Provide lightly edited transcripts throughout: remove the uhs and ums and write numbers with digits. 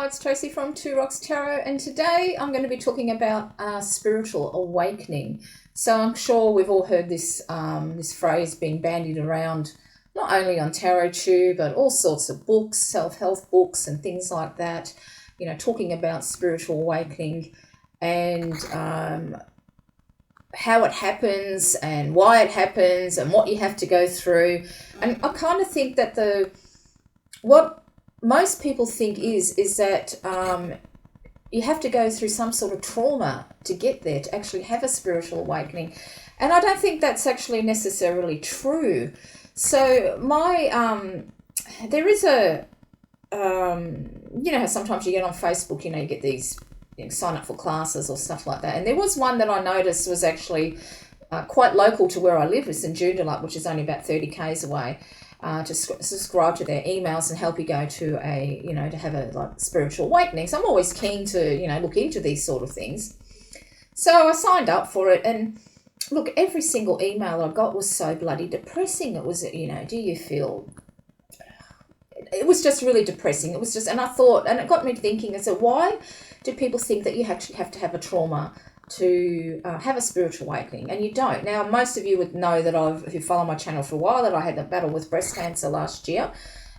it's Tracy from Two Rocks Tarot, and today I'm going to be talking about spiritual awakening. So I'm sure we've all heard this this phrase being bandied around, not only on Tarot Tube, but all sorts of books, self-help books and things like that, you know, talking about spiritual awakening and how it happens and why it happens and what you have to go through. And I kind of think that what most people think is that you have to go through some sort of trauma to get there, to actually have a spiritual awakening. And I don't think that's actually necessarily true. So there is a, you know how sometimes you get on Facebook, you know, you get these, you know, sign up for classes or stuff like that. And there was one that I noticed was actually quite local to where I live. It's in Joondalup, which is only about 30 k's away. To subscribe to their emails and help you go to to have a spiritual awakening. So I'm always keen to, you know, look into these sort of things. So I signed up for it, and look, every single email I got was so bloody depressing. It was, you know, do you feel... It was just really depressing. It was just, and I thought, and it got me thinking, I said, why do people think that you actually have to have a trauma to have a spiritual awakening? And you don't. Now, most of you would know that who follow my channel for a while, that I had a battle with breast cancer last year.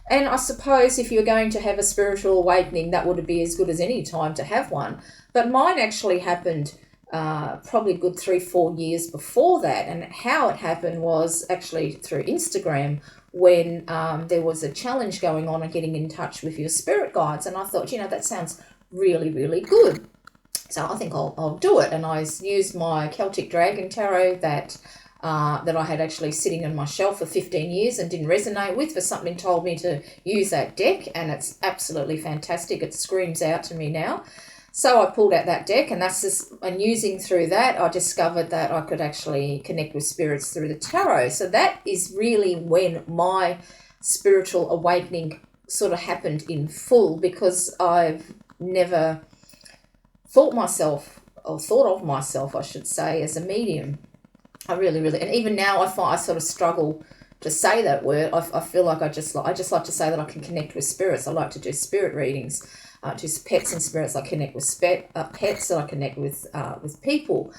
And I suppose if you're going to have a spiritual awakening, that would be as good as any time to have one. But mine actually happened probably a good 3-4 years before that. And how it happened was actually through Instagram, when there was a challenge going on and getting in touch with your spirit guides. And I thought, you know, that sounds really, really good. So I think I'll do it. And I used my Celtic Dragon Tarot that I had actually sitting on my shelf for 15 years and didn't resonate with, for something told me to use that deck, and it's absolutely fantastic. It screams out to me now. So I pulled out that deck, and and using through that, I discovered that I could actually connect with spirits through the tarot. So that is really when my spiritual awakening sort of happened in full, because I've never thought of myself, I should say, as a medium. I really, and even now I sort of struggle to say that word. I feel like I just like to say that I can connect with spirits. I like to do spirit readings, just pets and spirits. I connect with pets, and I connect with people.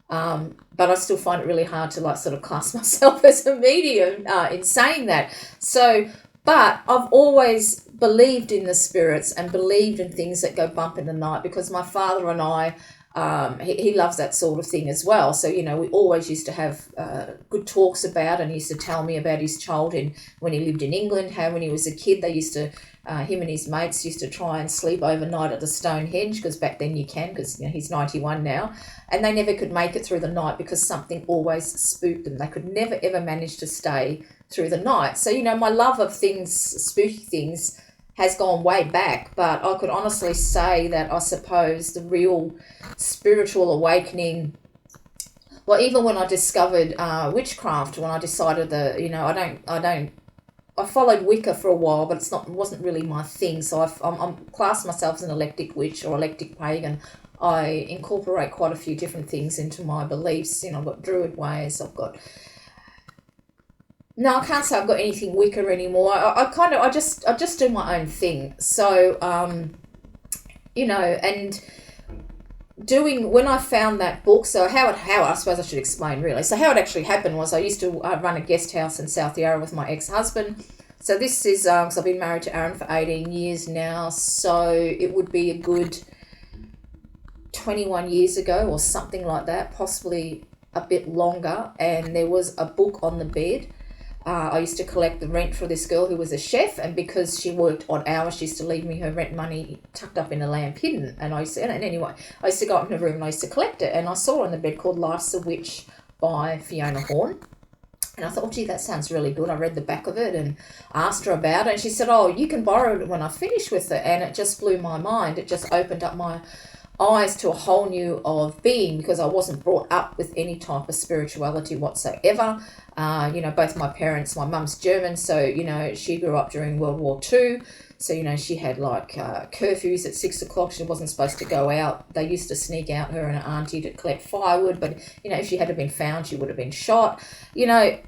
But I still find it really hard to sort of class myself as a medium in saying that. So, but I've always believed in the spirits and believed in things that go bump in the night, because my father and I, he loves that sort of thing as well. So, you know, we always used to have good talks about, and he used to tell me about his childhood when he lived in England, how when he was a kid, they used to, him and his mates used to try and sleep overnight at the Stonehenge, because back then you can, because, you know, he's 91 now, and they never could make it through the night because something always spooked them. They could never, ever manage to stay through the night. So, you know, my love of things, spooky things, has gone way back, but I could honestly say that I suppose the real spiritual awakening, well, even when I discovered witchcraft, when I decided that, you know, I followed Wicca for a while, but it wasn't really my thing. So I'm classed myself as an eclectic witch or eclectic pagan. I incorporate quite a few different things into my beliefs. You know, I've got Druid ways, No, I can't say I've got anything Wicca anymore. I just do my own thing. So, you know, and when I found that book, so how I suppose I should explain really. So how it actually happened was I used to run a guest house in South Yarra with my ex-husband. So this is, because I've been married to Aaron for 18 years now, so it would be a good 21 years ago or something like that, possibly a bit longer, and there was a book on the bed. I used to collect the rent for this girl who was a chef, and because she worked odd hours, she used to leave me her rent money tucked up in a lamp hidden. And I used to go up in her room and I used to collect it. And I saw on the bed called Life's a Witch by Fiona Horn. And I thought, oh, gee, that sounds really good. I read the back of it and asked her about it. And she said, oh, you can borrow it when I finish with it. And it just blew my mind. It just opened up my eyes to a whole new of being, because I wasn't brought up with any type of spirituality whatsoever. You know, both my parents, my mum's German, so, you know, she grew up during World War II. So, you know, she had curfews at 6 o'clock. She wasn't supposed to go out. They used to sneak out, her and her auntie, to collect firewood. But, you know, if she had been found, she would have been shot. You know,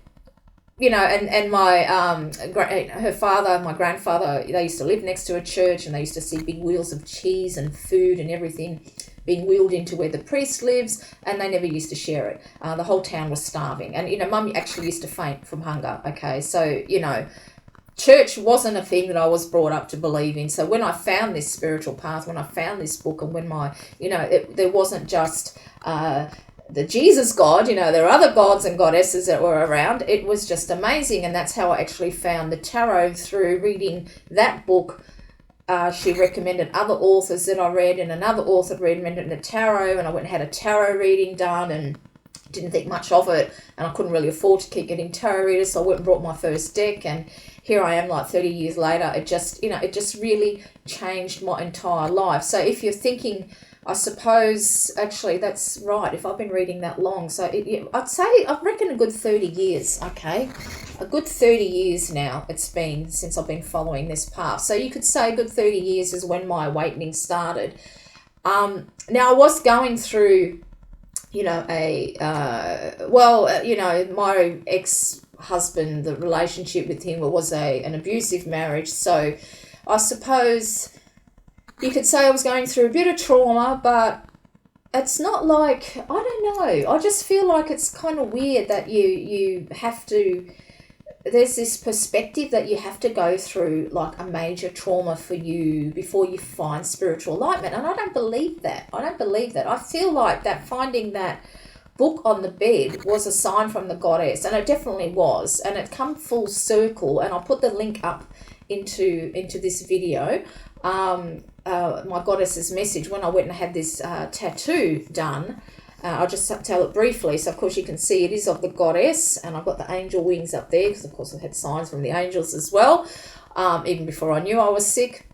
and my her father, my grandfather, they used to live next to a church, and they used to see big wheels of cheese and food and everything being wheeled into where the priest lives, and they never used to share it. The whole town was starving, and Mum actually used to faint from hunger. Okay, so church wasn't a thing that I was brought up to believe in. So when I found this spiritual path, when I found this book, and when there wasn't just the Jesus God, there are other gods and goddesses that were around. It was just amazing, and that's how I actually found the tarot, through reading that book. She recommended other authors that I read, and another author recommended the tarot, and I went and had a tarot reading done, and didn't think much of it, and I couldn't really afford to keep getting tarot readers, so I went and brought my first deck, and here I am like 30 years later. It just really changed my entire life. So if you're thinking, I suppose, actually, that's right, if I've been reading that long, so I'd say, I reckon a good 30 years, okay? A good 30 years now it's been since I've been following this path. So you could say a good 30 years is when my awakening started. Now, I was going through, my ex-husband, the relationship with him was an abusive marriage, so I suppose you could say I was going through a bit of trauma, but it's not like, I don't know, I just feel like it's kind of weird that you have to, there's this perspective that you have to go through like a major trauma for you before you find spiritual enlightenment, and I don't believe that. I feel like that finding that book on the bed was a sign from the goddess, and it definitely was, and it come full circle, and I'll put the link up into this video. My goddess's message, when I went and had this tattoo done, I'll just tell it briefly. So of course you can see it is of the goddess, and I've got the angel wings up there because of course I've had signs from the angels as well, even before I knew I was sick.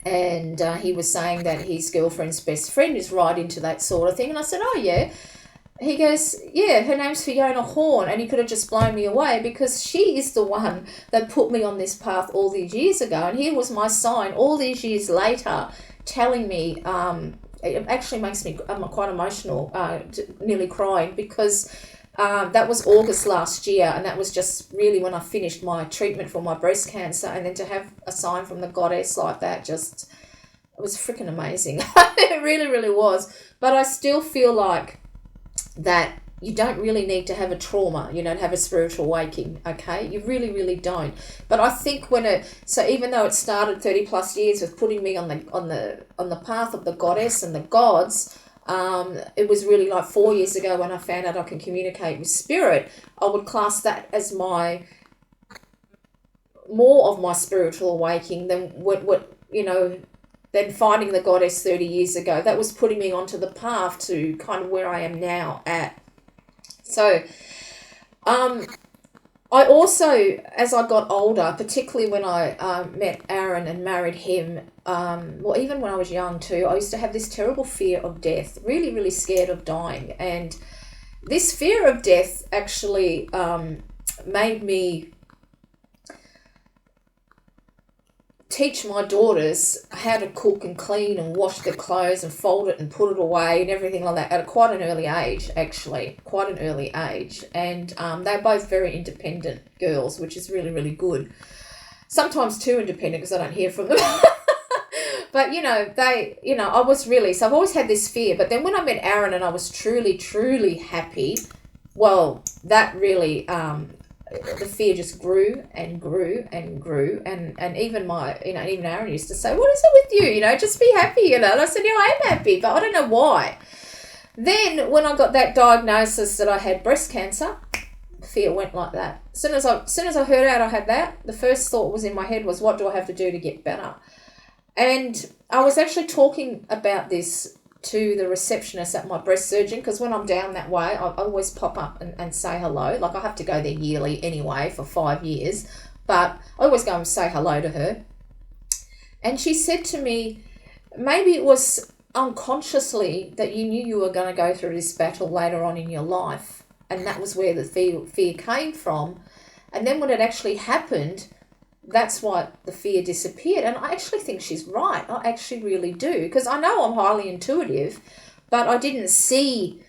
And he was saying that his girlfriend's best friend is right into that sort of thing, and I said, oh yeah. He goes, yeah, her name's Fiona Horn, and he could have just blown me away because she is the one that put me on this path all these years ago. And here was my sign all these years later telling me, it actually makes me, I'm quite emotional, nearly crying, because that was August last year, and that was just really when I finished my treatment for my breast cancer, and then to have a sign from the goddess like that, just, it was freaking amazing. It really, really was. But I still feel like that you don't really need to have a trauma, to have a spiritual awakening, okay? You really, really don't. But I think so even though it started 30 plus years with putting me on the path of the goddess and the gods, it was really like 4 years ago when I found out I can communicate with spirit. I would class that as more of my spiritual awakening than than finding the goddess 30 years ago. That was putting me onto the path to kind of where I am now at. So, I also, as I got older, particularly when I met Aaron and married him, even when I was young too, I used to have this terrible fear of death, really, really scared of dying. And this fear of death actually made me teach my daughters how to cook and clean and wash their clothes and fold it and put it away and everything like that at quite an early age, actually, And they're both very independent girls, which is really, really good. Sometimes too independent because I don't hear from them. But, I was really, so I've always had this fear. But then when I met Aaron and I was truly, truly happy, well, that really, the fear just grew and grew and grew, and even even Aaron used to say, what is it with you, just be happy, and I said, I am happy, but I don't know why. Then when I got that diagnosis that I had breast cancer, fear went like that. As soon as I heard out I had that, the first thought was in my head was, what do I have to do to get better? And I was actually talking about this to the receptionist at my breast surgeon, because when I'm down that way, I always pop up and say hello. Like, I have to go there yearly anyway for 5 years, but I always go and say hello to her. And she said to me, maybe it was unconsciously that you knew you were going to go through this battle later on in your life, and that was where the fear came from. And then when it actually happened, that's why the fear disappeared. And I actually think she's right. I actually really do. Because I know I'm highly intuitive, but I didn't see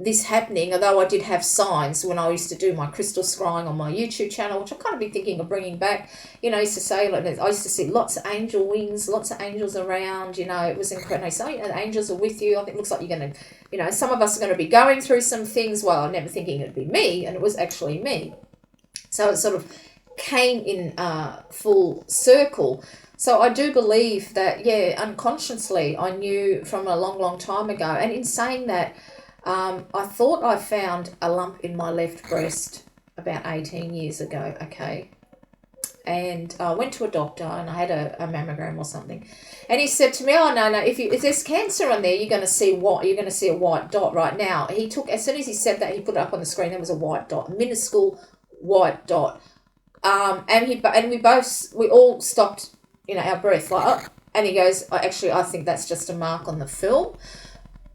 this happening, although I did have signs when I used to do my crystal scrying on my YouTube channel, which I've kind of been thinking of bringing back. I used to say, like, I used to see lots of angel wings, lots of angels around, it was incredible. So, the angels are with you. I think it looks like you're going to, some of us are going to be going through some things. Well, I'm never thinking it'd be me, and it was actually me. So it sort of came in full circle. So I do believe that, unconsciously I knew from a long, long time ago. And in saying that, I thought I found a lump in my left breast about 18 years ago, okay? And I went to a doctor and I had a mammogram or something. And he said to me, oh, no, if there's cancer on there, you're going to see a white dot right now. He took, as soon as he said that, he put it up on the screen, there was a white dot, a minuscule white dot. And we all stopped, our breath, like, oh, and he goes, actually, I think that's just a mark on the film.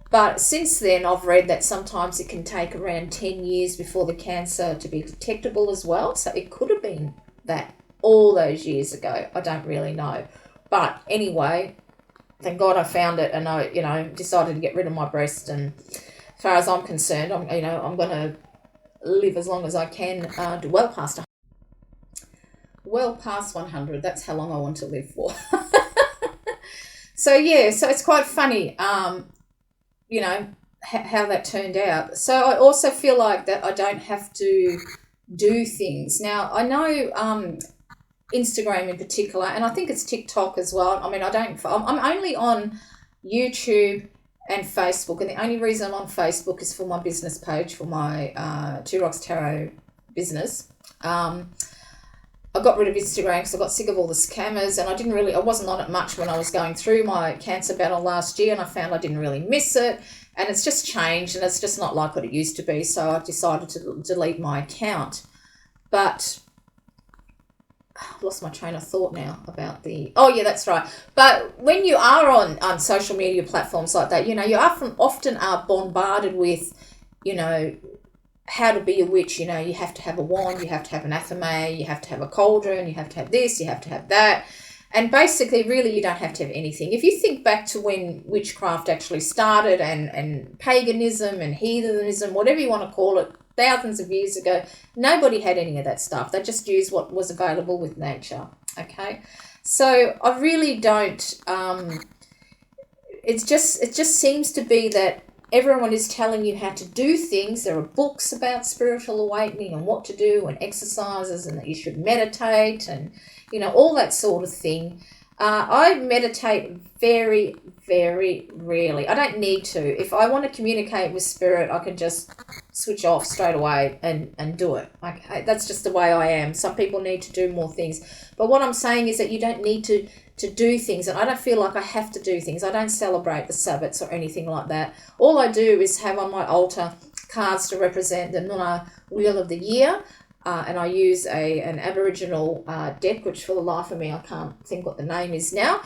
But since then, I've read that sometimes it can take around 10 years before the cancer to be detectable as well. So it could have been that all those years ago. I don't really know. But anyway, thank God I found it, and I, decided to get rid of my breast. And as far as I'm concerned, I'm going to live as long as I can, well past 100. That's how long I want to live for. So it's quite funny. How that turned out. So I also feel like that I don't have to do things. Now, I know Instagram in particular, and I think it's TikTok as well. I mean, I'm only on YouTube and Facebook, and the only reason I'm on Facebook is for my business page, for my Two Rocks Tarot business. I got rid of Instagram because I got sick of all the scammers, and I wasn't on it much when I was going through my cancer battle last year, and I found I didn't really miss it, and it's just changed, and it's just not like what it used to be, so I decided to delete my account. But I've lost my train of thought now about that's right. But when you are on social media platforms like that, you often are bombarded with, how to be a witch. You have to have a wand, you have to have an athame, you have to have a cauldron, you have to have this, you have to have that. And basically, really, you don't have to have anything. If you think back to when witchcraft actually started, and paganism and heathenism, whatever you want to call it, thousands of years ago, nobody had any of that stuff. They just used what was available with nature, okay? So I really don't... it just seems to be that everyone is telling you how to do things. There are books about spiritual awakening and what to do and exercises, and that you should meditate and, all that sort of thing. I meditate very, very rarely. I don't need to. If I want to communicate with spirit, I can just switch off straight away and do it. Okay, that's just the way I am. Some people need to do more things. But what I'm saying is that you don't need to do things, and I don't feel like I have to do things. I don't celebrate the Sabbats or anything like that. All I do is have on my altar cards to represent the Nuna Wheel of the Year, and I use an Aboriginal deck, which for the life of me I can't think what the name is now,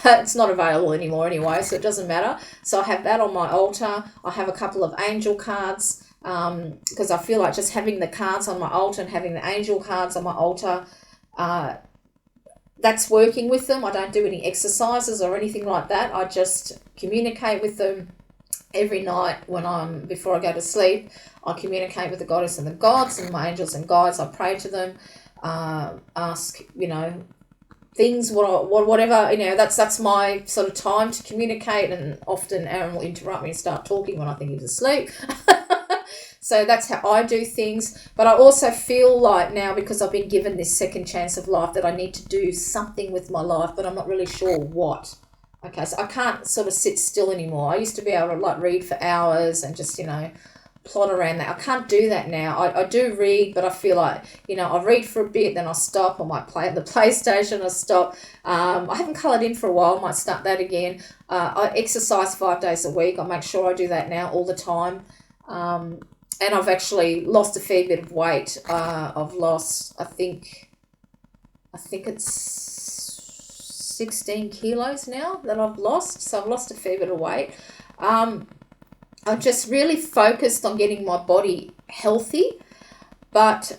but it's not available anymore anyway, so it doesn't matter. So I have that on my altar. I have a couple of angel cards, because I feel like just having the cards on my altar and having the angel cards on my altar, that's working with them. I don't do any exercises or anything like that. I just communicate with them every night before I go to sleep. I communicate with the goddess and the gods and my angels and guides. I pray to them, ask, things, whatever, that's my sort of time to communicate, and often Aaron will interrupt me and start talking when I think he's asleep. So that's how I do things. But I also feel like now, because I've been given this second chance of life, that I need to do something with my life, but I'm not really sure what. Okay, so I can't sort of sit still anymore. I used to be able to read for hours and just, plot around that. I can't do that now. I do read, but I feel like, I read for a bit, then I'll stop. I might play at the PlayStation, I'll stop. I haven't coloured in for a while. I might start that again. I exercise 5 days a week. I make sure I do that now all the time. And I've actually lost a fair bit of weight. I've lost, I think it's 16 kilos now that I've lost. So I've lost a fair bit of weight. I've just really focused on getting my body healthy. But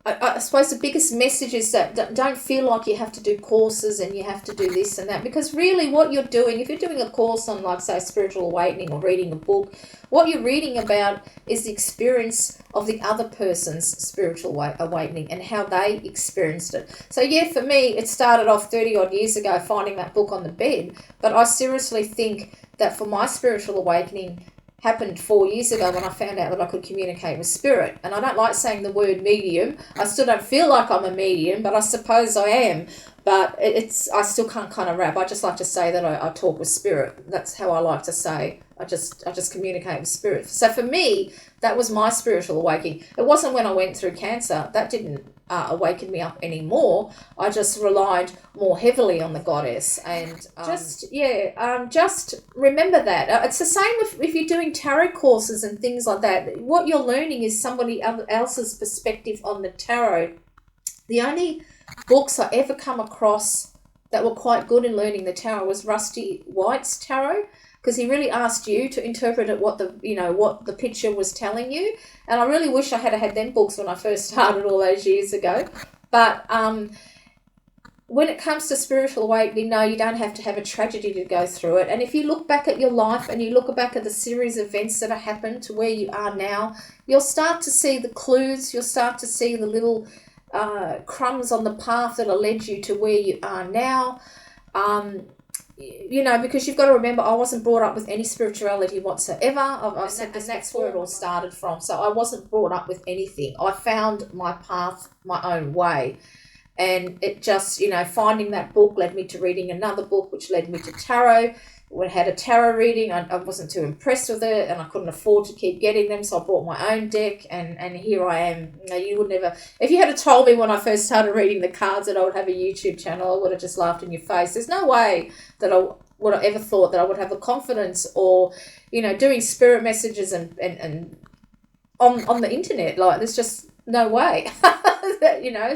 I suppose the biggest message is that don't feel like you have to do courses and you have to do this and that, because really what you're doing, if you're doing a course on, like, say, spiritual awakening or reading a book, what you're reading about is the experience of the other person's spiritual awakening and how they experienced it. So yeah, for me, it started off 30 odd years ago finding that book on the bed, but I seriously think that for my spiritual awakening happened 4 years ago when I found out that I could communicate with spirit. And I don't like saying the word medium. I still don't feel like I'm a medium, but I suppose I am. But I still can't kind of rap. I just like to say that I talk with spirit. That's how I like to say. I just communicate with spirit. So for me, that was my spiritual awakening. It wasn't when I went through cancer. That didn't awaken me up anymore. I just relied more heavily on the goddess. And just remember that. It's the same if you're doing tarot courses and things like that. What you're learning is somebody else's perspective on the tarot. The only books I ever come across that were quite good in learning the tarot was Rusty White's tarot, because he really asked you to interpret it what the picture was telling you. And I really wish I had had them books when I first started all those years ago. But when it comes to spiritual awakening, no, you don't have to have a tragedy to go through it. And if you look back at your life and you look back at the series of events that have happened to where you are now, you'll start to see the clues, you'll start to see the little crumbs on the path that have led you to where you are now. Because you've got to remember, I wasn't brought up with any spirituality whatsoever. I've said this, that's where it all started from. So I wasn't brought up with anything. I found my path my own way. And it just, finding that book led me to reading another book, which led me to tarot. When I had a tarot reading, I wasn't too impressed with it, and I couldn't afford to keep getting them, so I bought my own deck, and here I am. You would never, if you had told me when I first started reading the cards that I would have a YouTube channel, I would have just laughed in your face. There's no way that I would have ever thought that I would have the confidence or, doing spirit messages and on the internet. Like, there's just no way,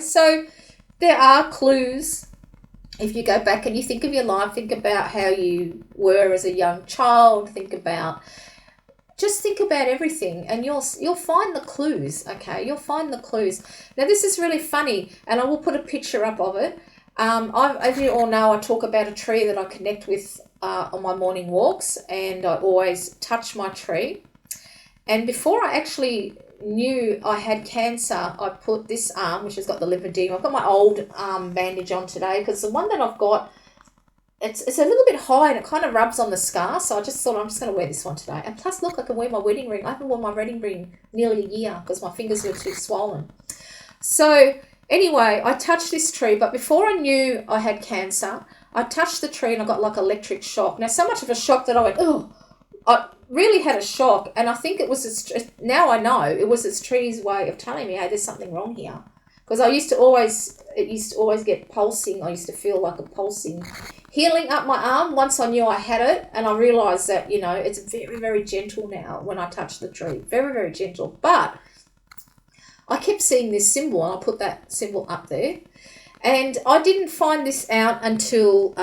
So there are clues. If you go back and you think of your life, think about how you were as a young child, think about everything, and you'll find the clues, okay? You'll find the clues. Now, this is really funny, and I will put a picture up of it. As you all know, I talk about a tree that I connect with on my morning walks, and I always touch my tree. And before I actually knew I had cancer, I put this arm, which has got the lymphedema. I've got my old arm bandage on today because the one that I've got, it's a little bit high and it kind of rubs on the scar. So I just thought I'm just going to wear this one today. And plus, look, I can wear my wedding ring. I haven't worn my wedding ring nearly a year because my fingers were too swollen. So anyway, I touched this tree, but before I knew I had cancer, I touched the tree and I got like electric shock. Now, so much of a shock that I went, oh, I really had a shock, and I think it was now I know it was its tree's way of telling me, hey, there's something wrong here. Because it used to always get pulsing. I used to feel like a pulsing healing up my arm once I knew I had it, and I realised that, it's very, very gentle now when I touch the tree. Very, very gentle. But I kept seeing this symbol, and I'll put that symbol up there. And I didn't find this out until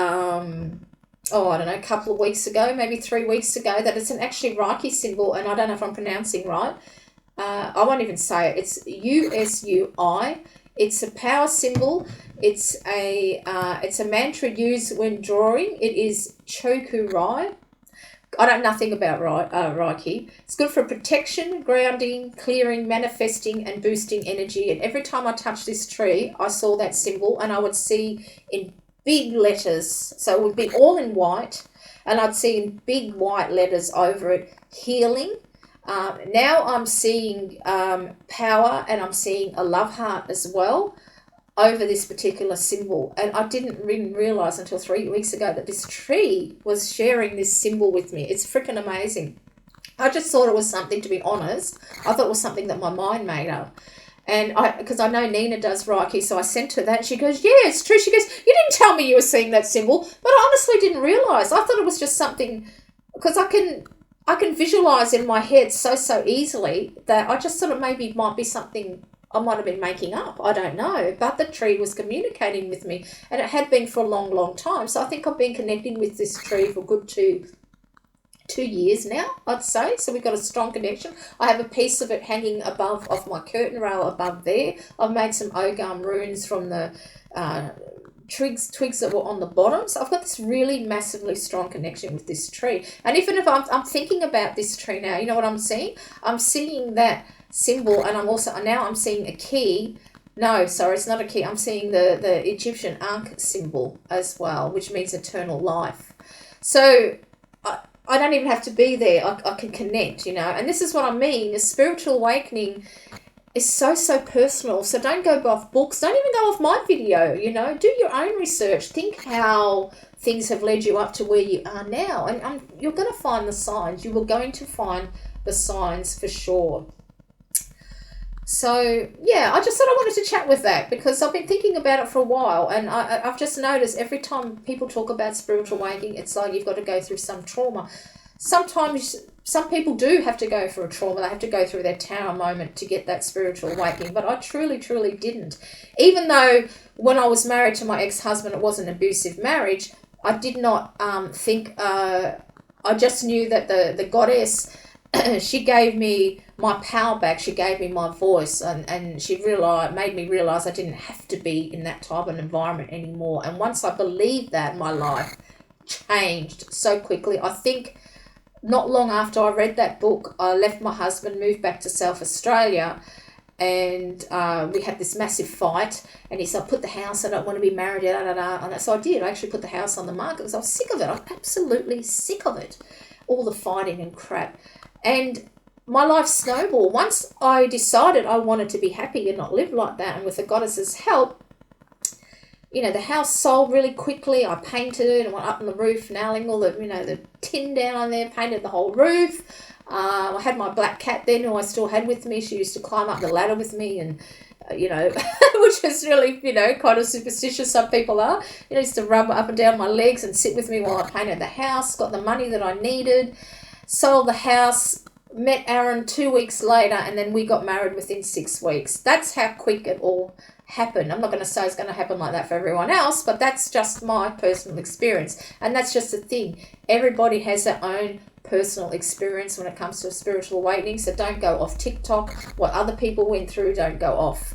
I don't know, a couple of weeks ago, maybe 3 weeks ago, that it's an actually Reiki symbol, and I don't know if I'm pronouncing right. I won't even say it. It's USUI. It's a power symbol. It's a mantra used when drawing. It is Choku-rai. I don't know nothing about Reiki. It's good for protection, grounding, clearing, manifesting, and boosting energy. And every time I touched this tree, I saw that symbol, and I would see in big letters, so it would be all in white, and I'd see in big white letters over it, healing. Now I'm seeing power, and I'm seeing a love heart as well over this particular symbol. And I didn't even realise until 3 weeks ago that this tree was sharing this symbol with me. It's freaking amazing. I just thought it was something, to be honest. I thought it was something that my mind made up. And because I know Nina does Reiki, so I sent her that. She goes, yeah, it's true. She goes, you didn't tell me you were seeing that symbol. But I honestly didn't realise. I thought it was just something, because I can visualise in my head so easily that I just thought it maybe might be something I might have been making up. I don't know. But the tree was communicating with me, and it had been for a long, long time. So I think I've been connecting with this tree for good 2 2 years now, I'd say. So we've got a strong connection. I have a piece of it hanging above off my curtain rail above there. I've made some ogam runes from the twigs that were on the bottom. So I've got this really massively strong connection with this tree. And even if I'm thinking about this tree now, you know what I'm seeing? I'm seeing that symbol, and I'm seeing a key. No, sorry, it's not a key. I'm seeing the Egyptian Ankh symbol as well, which means eternal life. So I don't even have to be there. I can connect, and this is what I mean. A spiritual awakening is so personal. So don't go off books. Don't even go off my video, Do your own research. Think how things have led you up to where you are now. And you're going to find the signs. You are going to find the signs for sure. So, yeah, I just thought I wanted to chat with that because I've been thinking about it for a while, and I've just noticed every time people talk about spiritual awakening, it's like you've got to go through some trauma. Sometimes some people do have to go through a trauma. They have to go through their tower moment to get that spiritual awakening, but I truly didn't. Even though when I was married to my ex-husband, it was an abusive marriage, I did not think... I just knew that the goddess... she gave me my power back. She gave me my voice, and she made me realize I didn't have to be in that type of environment anymore. And once I believed that, my life changed so quickly. I think not long after I read that book, I left my husband, moved back to South Australia, and we had this massive fight. And he said, "Put the house. I don't want to be married." And so I did. I actually put the house on the market because I was sick of it. I'm absolutely sick of it, all the fighting and crap. And my life snowballed. Once I decided I wanted to be happy and not live like that, and with the goddess's help, the house sold really quickly. I painted it and went up on the roof, nailing all the tin down on there, painted the whole roof. I had my black cat then, who I still had with me. She used to climb up the ladder with me, and which is really, kind of superstitious. Some people are. Used to rub up and down my legs and sit with me while I painted the house. Got the money that I needed. Sold the house, met Aaron 2 weeks later, and then we got married within 6 weeks. That's how quick it all happened. I'm not going to say it's going to happen like that for everyone else, but that's just my personal experience. And that's just the thing. Everybody has their own personal experience when it comes to a spiritual awakening. So don't go off TikTok, what other people went through. Don't go off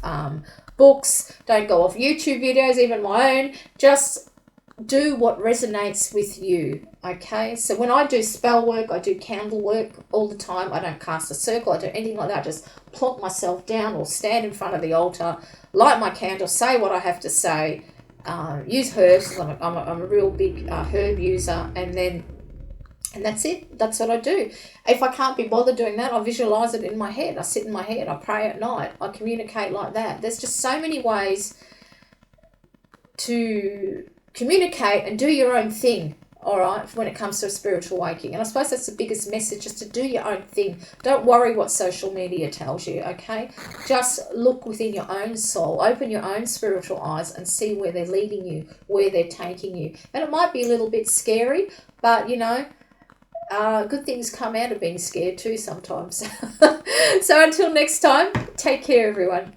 books. Don't go off YouTube videos, even my own. Just do what resonates with you, okay? So when I do spell work, I do candle work all the time. I don't cast a circle. I do anything like that. I just plonk myself down or stand in front of the altar, light my candle, say what I have to say, use herbs. I'm a real big herb user, and that's it. That's what I do. If I can't be bothered doing that, I visualize it in my head. I sit in my head. I pray at night. I communicate like that. There's just so many ways to communicate and do your own thing, all right, when it comes to a spiritual awakening. And I suppose that's the biggest message, just to do your own thing. Don't worry what social media tells you, okay? Just look within your own soul, open your own spiritual eyes and see where they're leading you, where they're taking you. And it might be a little bit scary, but, good things come out of being scared too sometimes. So until next time, take care, everyone.